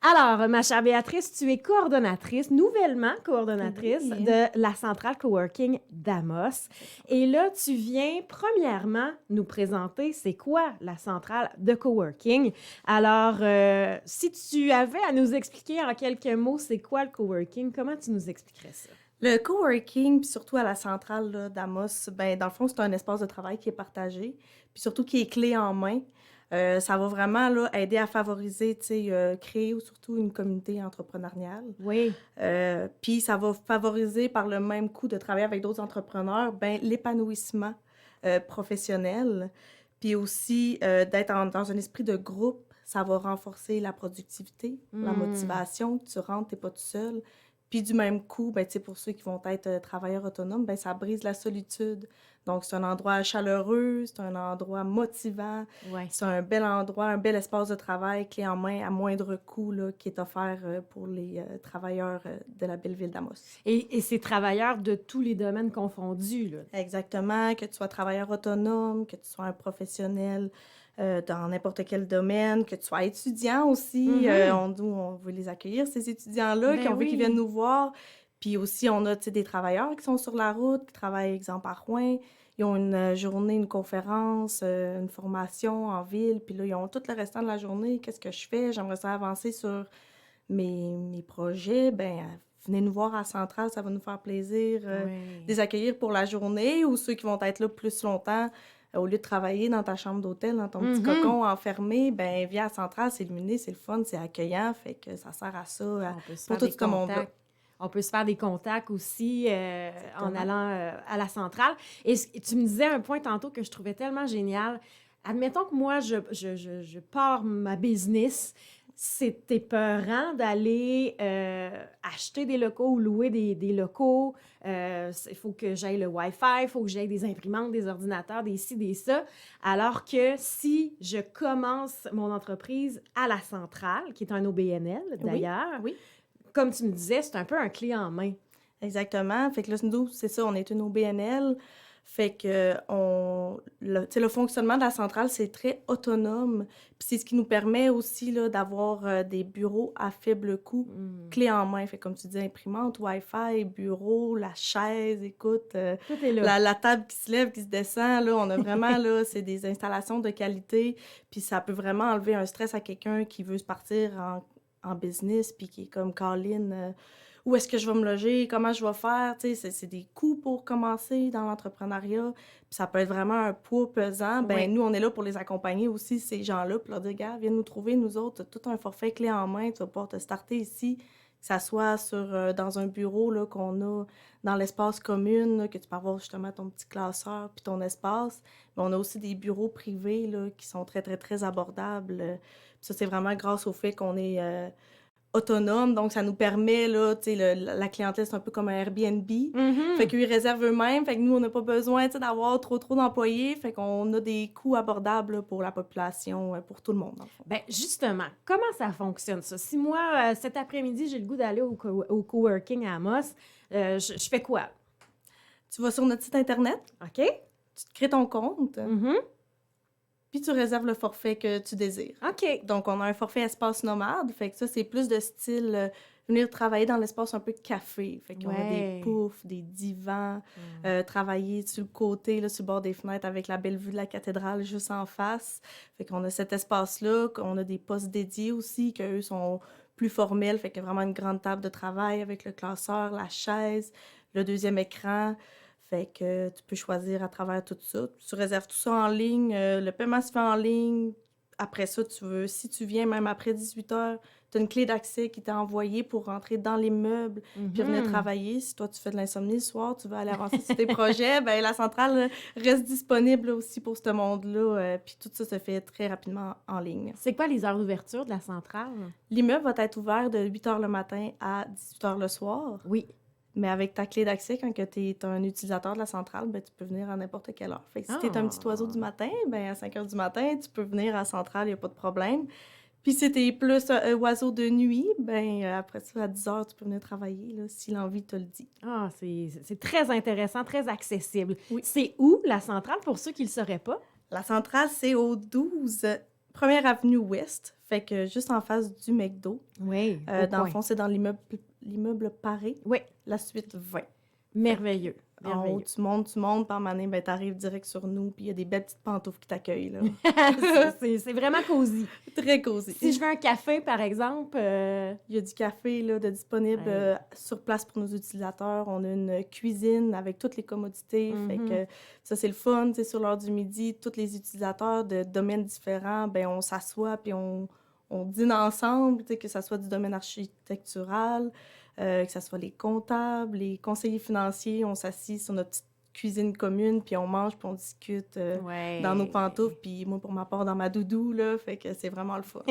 Alors, ma chère Béatrice, tu es coordonnatrice, nouvellement coordonnatrice Oui. de la centrale coworking d'Amos. Et là, tu viens premièrement nous présenter c'est quoi la centrale de coworking. Alors, si tu avais à nous expliquer en quelques mots c'est quoi le coworking, comment tu nous expliquerais ça? Le coworking, puis surtout à la centrale là, d'Amos, ben, dans le fond, c'est un espace de travail qui est partagé, puis surtout qui est clé en main. Ça va vraiment là, aider à favoriser, tu sais, créer surtout une communauté entrepreneuriale. Oui. Puis ça va favoriser par le même coup de travailler avec d'autres entrepreneurs, ben, l'épanouissement professionnel, puis aussi d'être dans un esprit de groupe. Ça va renforcer la productivité, la motivation. Tu rentres, tu n'es pas tout seul. Puis du même coup, ben, tu sais, pour ceux qui vont être travailleurs autonomes, ben, ça brise la solitude. Donc, c'est un endroit chaleureux, c'est un endroit motivant, Ouais. c'est un bel endroit, un bel espace de travail clé en main à moindre coût là, qui est offert pour les travailleurs de la belle ville d'Amos. Et ces travailleurs de tous les domaines confondus, là. Exactement, que tu sois travailleur autonome, que tu sois un professionnel dans n'importe quel domaine, que tu sois étudiant aussi. On veut les accueillir, ces étudiants-là, Ben on veut qu'ils oui. viennent nous voir. Puis aussi, on a tu sais, des travailleurs qui sont sur la route, qui travaillent, exemple, à Rouen. Ils ont une journée, une conférence, une formation en ville. Puis là, ils ont tout le restant de la journée. Qu'est-ce que je fais? J'aimerais ça avancer sur mes projets. Ben venez nous voir à Centrale, ça va nous faire plaisir de Oui. les accueillir pour la journée, ou ceux qui vont être là plus longtemps, au lieu de travailler dans ta chambre d'hôtel, dans ton petit cocon enfermé, ben viens à Centrale, c'est illuminé, c'est le fun, c'est accueillant, fait que ça sert à ça, On peut se pour faire tout des ce monde-là. contacts. On peut se faire des contacts aussi en Exactement. allant à la centrale. Et tu me disais un point tantôt que je trouvais tellement génial. Admettons que moi, je pars ma business. C'est épeurant d'aller acheter des locaux ou louer des locaux. Il faut que j'aille le Wi-Fi, il faut que j'aille des imprimantes, des ordinateurs, des ci, des ça. Alors que si je commence mon entreprise à la centrale, qui est un OBNL d'ailleurs, Oui. comme tu me disais, c'est un peu un clé en main. Exactement. Fait que là, nous, c'est ça, on est une OBNL. Fait que tu sais, le fonctionnement de la centrale, c'est très autonome. Puis c'est ce qui nous permet aussi là, d'avoir des bureaux à faible coût, clé en main. Fait que, comme tu dis, imprimante, Wi-Fi, bureau, la chaise, écoute, Tout est là. la table qui se lève, qui se descend, là, on a vraiment, là, c'est des installations de qualité. Puis ça peut vraiment enlever un stress à quelqu'un qui veut se partir en business, puis qui est comme Colin, où est-ce que je vais me loger, comment je vais faire, tu sais, c'est des coûts pour commencer dans l'entrepreneuriat, puis ça peut être vraiment un poids pesant. Ben Oui. nous, on est là pour les accompagner aussi, ces gens-là, puis leur dire, gars, viens nous trouver, nous autres, tout un forfait clé en main, tu vas pouvoir te starter ici, que ça soit dans un bureau là, qu'on a dans l'espace commun, là, que tu peux avoir justement ton petit classeur puis ton espace. Mais on a aussi des bureaux privés là, qui sont très, très, très abordables. Puis ça, c'est vraiment grâce au fait qu'on est autonome, donc ça nous permet, là, tu sais, la clientèle, c'est un peu comme un Airbnb. Fait qu'ils réservent eux-mêmes, fait que nous, on n'a pas besoin, tu sais, d'avoir trop d'employés, fait qu'on a des coûts abordables là, pour la population, pour tout le monde, dans le fond. Bien, justement, comment ça fonctionne, ça? Si moi, cet après-midi, j'ai le goût d'aller au coworking à Amos, je fais quoi? Tu vas sur notre site Internet, OK? tu te crées ton compte, Mhm. puis tu réserves le forfait que tu désires. OK. Donc, on a un forfait espace nomade, fait que ça, c'est plus de style venir travailler dans l'espace un peu de café. Fait qu'on a des Ouais. poufs, des divans, travailler sur le côté, là, sur le bord des fenêtres avec la belle vue de la cathédrale juste en face. Fait qu'on a cet espace-là, qu'on a des postes dédiés aussi, qu'eux sont plus formels, fait qu'il y a vraiment une grande table de travail avec le classeur, la chaise, le deuxième écran. Fait que tu peux choisir à travers tout ça. Tu réserves tout ça en ligne. Le paiement se fait en ligne. Après ça, si tu viens même après 18 heures, tu as une clé d'accès qui t'est envoyée pour rentrer dans les meubles puis venir travailler. Si toi, tu fais de l'insomnie le soir, tu veux aller avancer sur tes projets, ben la centrale reste disponible aussi pour ce monde-là. Puis tout ça se fait très rapidement en ligne. C'est quoi les heures d'ouverture de la centrale? L'immeuble va être ouvert de 8 heures le matin à 18 heures le soir. Oui. Mais avec ta clé d'accès, quand tu es un utilisateur de la centrale, ben, tu peux venir à n'importe quelle heure. Fait que si tu es un petit oiseau du matin, ben, à 5 heures du matin, tu peux venir à la centrale, il n'y a pas de problème. Puis si tu es plus oiseau de nuit, ben, après ça, à 10 heures, tu peux venir travailler, là, si l'envie te le dit. Ah, c'est très intéressant, très accessible. Oui. C'est où la centrale pour ceux qui ne le sauraient pas? La centrale, c'est au 12 première avenue ouest, fait que juste en face du McDo. Oui, Dans le fond, c'est dans l'immeuble Paré, Oui, la suite 20. merveilleux. En haut, Merveilleux. tu montes, par année, ben, t'arrives direct sur nous, puis il y a des belles petites pantoufles qui t'accueillent, là. C'est vraiment cosy. Très cosy. Si je veux un café, par exemple, Il y a du café là, de disponible Ouais. sur place pour nos utilisateurs. On a une cuisine avec toutes les commodités. Fait que ça, c'est le fun. Tu sais, sur l'heure du midi, tous les utilisateurs de domaines différents, ben on s'assoit puis on dîne ensemble, tu sais, que ce soit du domaine architectural, que ce soit les comptables, les conseillers financiers. On s'assit sur notre petite cuisine commune, puis on mange, puis on discute ouais. dans nos pantoufles. Puis moi, pour ma part, dans ma doudou, là, fait que c'est vraiment le fun.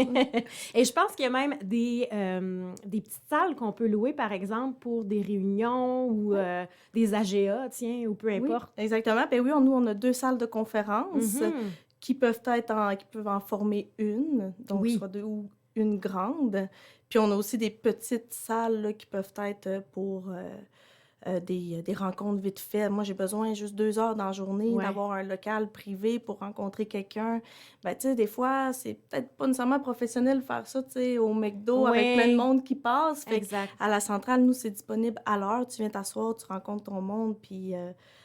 Et je pense qu'il y a même des petites salles qu'on peut louer, par exemple, pour des réunions ou des AGA, tiens, ou peu importe. Oui, exactement. Ben oui, nous, on a 2 salles de conférence Mhm. qui peuvent qui peuvent en former une, donc Oui. soit 2 ou une grande. Puis on a aussi des petites salles là, qui peuvent être pour des rencontres vite fait. Moi, j'ai besoin juste 2 heures dans la journée Ouais. d'avoir un local privé pour rencontrer quelqu'un. Ben, tu sais, des fois, c'est peut-être pas nécessairement professionnel de faire ça, tu sais, au McDo avec plein de Oui. monde qui passe. Fait Exact. à la centrale, nous, c'est disponible à l'heure. Tu viens t'asseoir, tu rencontres ton monde, puis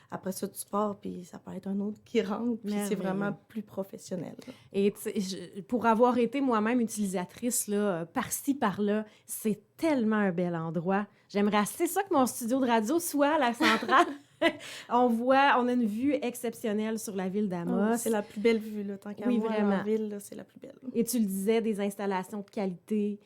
après ça, tu pars, puis ça peut être un autre qui rentre, puis c'est Merveilleux. vraiment plus professionnel, là. Et tu sais, pour avoir été moi-même utilisatrice, là, par-ci, par-là, c'est tellement un bel endroit. J'aimerais assez ça que mon studio de radio soit à la centrale. On a une vue exceptionnelle sur la ville d'Amos. C'est la plus belle vue, là. Tant qu'à Oui, moi, vraiment. en ville, là, c'est la plus belle. Et tu le disais, des installations de qualité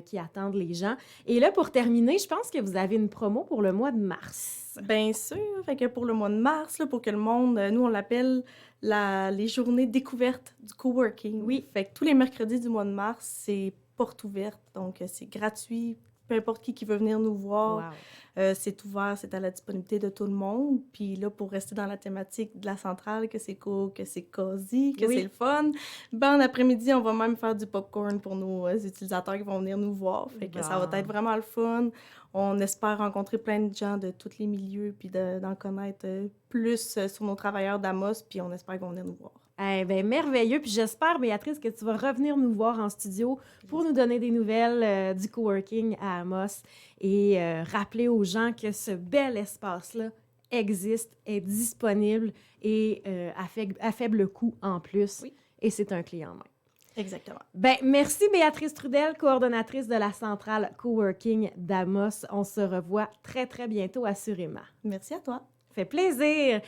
qui attendent les gens. Et là, pour terminer, je pense que vous avez une promo pour le mois de mars. Bien sûr, fait que pour le mois de mars, là, pour que le monde, nous, on l'appelle les journées découvertes du coworking. Oui. Fait que tous les mercredis du mois de mars, c'est porte ouverte, donc c'est gratuit. Peu importe qui veut venir nous voir, Wow. c'est ouvert, c'est à la disponibilité de tout le monde. Puis là, pour rester dans la thématique de la centrale, que c'est cool, que c'est cosy, que Oui. c'est le fun, ben en après-midi, on va même faire du popcorn pour nos utilisateurs qui vont venir nous voir. Fait que ça va être vraiment le fun. On espère rencontrer plein de gens de tous les milieux, puis d'en connaître plus sur nos travailleurs d'Amos, puis on espère qu'ils vont venir nous voir. Eh bien, merveilleux. Puis j'espère, Béatrice, que tu vas revenir nous voir en studio pour nous donner des nouvelles du coworking à Amos et rappeler aux gens que ce bel espace-là existe, est disponible et à faible coût en plus. Oui. Et c'est un clé en main. Exactement. Ben, merci Béatrice Trudel, coordonnatrice de la centrale coworking d'Amos. On se revoit très, très bientôt, assurément. Merci à toi. Fait plaisir.